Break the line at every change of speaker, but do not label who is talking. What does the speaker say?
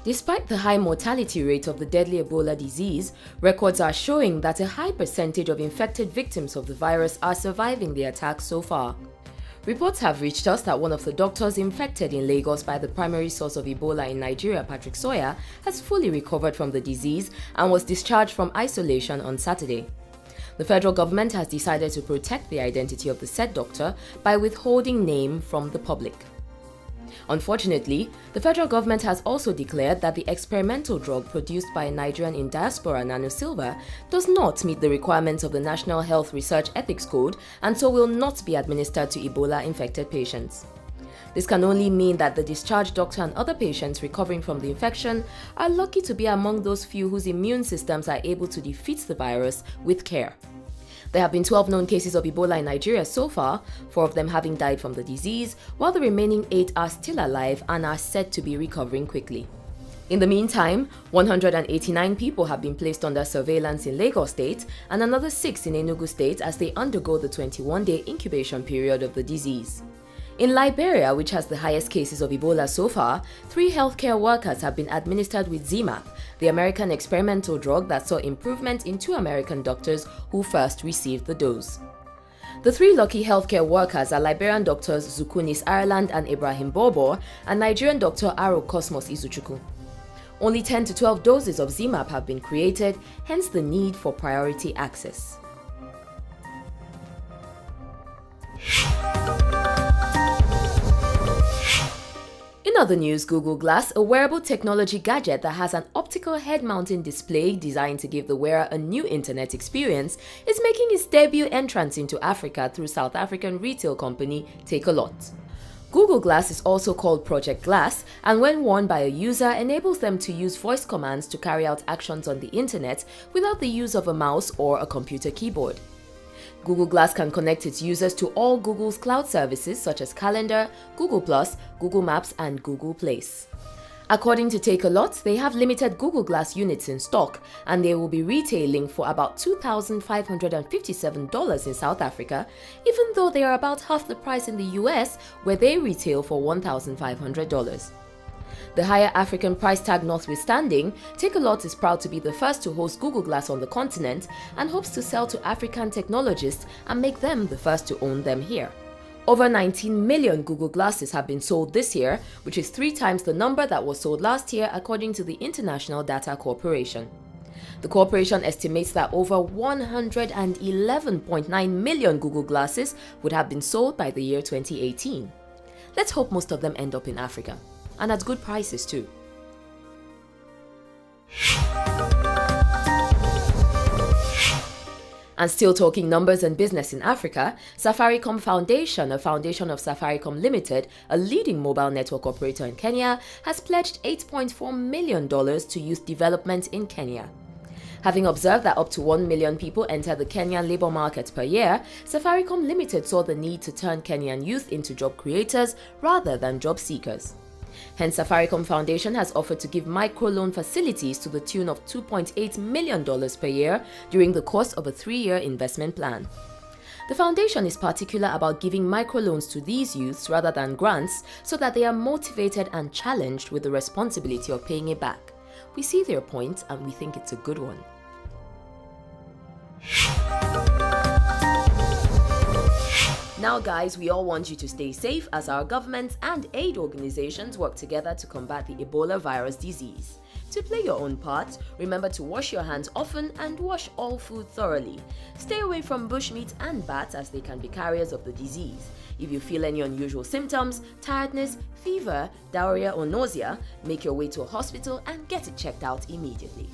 Despite the high mortality rate of the deadly Ebola disease, records are showing that a high percentage of infected victims of the virus are surviving the attack so far. Reports have reached us that one of the doctors infected in Lagos by the primary source of Ebola in Nigeria, Patrick Sawyer, has fully recovered from the disease and was discharged from isolation on Saturday. The federal government has decided to protect the identity of the said doctor by withholding name from the public. Unfortunately, the federal government has also declared that the experimental drug produced by a Nigerian in diaspora, Nanosilva, does not meet the requirements of the National Health Research Ethics Code and so will not be administered to Ebola-infected patients. This can only mean that the discharged doctor and other patients recovering from the infection are lucky to be among those few whose immune systems are able to defeat the virus with care. There have been 12 known cases of Ebola in Nigeria so far, 4 of them having died from the disease, while the remaining 8 are still alive and are said to be recovering quickly. In the meantime, 189 people have been placed under surveillance in Lagos State and another 6 in Enugu State as they undergo the 21-day incubation period of the disease. In Liberia, which has the highest cases of Ebola so far, 3 healthcare workers have been administered with ZMapp, the American experimental drug that saw improvement in 2 American doctors who first received the dose. The 3 lucky healthcare workers are Liberian doctors Zukunis Ireland and Ibrahim Borbor and Nigerian doctor Aro Cosmos Izuchukwu. Only 10 to 12 doses of ZMapp have been created, hence the need for priority access. In other news, Google Glass, a wearable technology gadget that has an optical head-mounting display designed to give the wearer a new internet experience, is making its debut entrance into Africa through South African retail company takealot. Google Glass is also called Project Glass, and when worn by a user, enables them to use voice commands to carry out actions on the internet without the use of a mouse or a computer keyboard. Google Glass can connect its users to all Google's cloud services such as Calendar, Google+, Google Maps, and Google Place. According to takealot, they have limited Google Glass units in stock, and they will be retailing for about $2,557 in South Africa, even though they are about half the price in the US, where they retail for $1,500. The higher African price tag notwithstanding, takealot is proud to be the first to host Google Glass on the continent and hopes to sell to African technologists and make them the first to own them here. Over 19 million Google Glasses have been sold this year, which is 3 times the number that was sold last year according to the International Data Corporation. The corporation estimates that over 111.9 million Google Glasses would have been sold by the year 2018. Let's hope most of them end up in Africa. And at good prices too. And still talking numbers and business in Africa, Safaricom Foundation, a foundation of Safaricom Limited, a leading mobile network operator in Kenya, has pledged $8.4 million to youth development in Kenya. Having observed that up to 1 million people enter the Kenyan labor market per year, Safaricom Limited saw the need to turn Kenyan youth into job creators rather than job seekers. Hence, Safaricom Foundation has offered to give microloan facilities to the tune of $2.8 million per year during the course of a 3-year investment plan. The foundation is particular about giving microloans to these youths rather than grants so that they are motivated and challenged with the responsibility of paying it back. We see their point and we think it's a good one. Now guys, we all want you to stay safe as our governments and aid organizations work together to combat the Ebola virus disease. To play your own part, remember to wash your hands often and wash all food thoroughly. Stay away from bushmeat and bats as they can be carriers of the disease. If you feel any unusual symptoms, tiredness, fever, diarrhea or nausea, make your way to a hospital and get it checked out immediately.